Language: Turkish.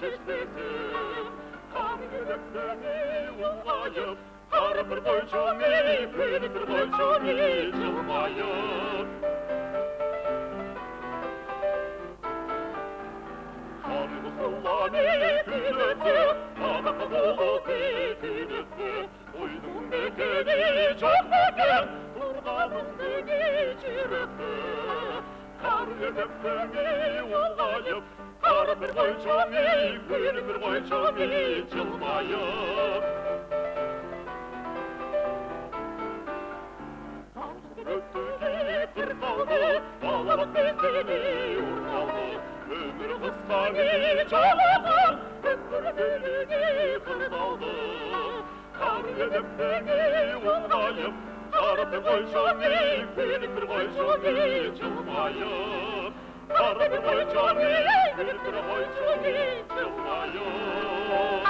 çeşmesin. Kanlı beni ullayıp, karımır boycuni, kırıkır boycuni çılmayıp. Karımı sullani külütü, anakı dolu külütü. Uydum bekeni çok beken, kurbanım beni çürüttü. Karlı beni ullayıp, karımır boycuni, kırıkır boycuni çılmayıp. Öttüğü kırkaldı, bağlamak bezini urkaldı. Ömür kıskanı çaladı, ömür belini kırdaldı. Kar edip beni ullayıp, karımı koyşani, kırıkır koyşani çılmayıp. Karımı koyşani, kırıkır koyşani çılmayıp.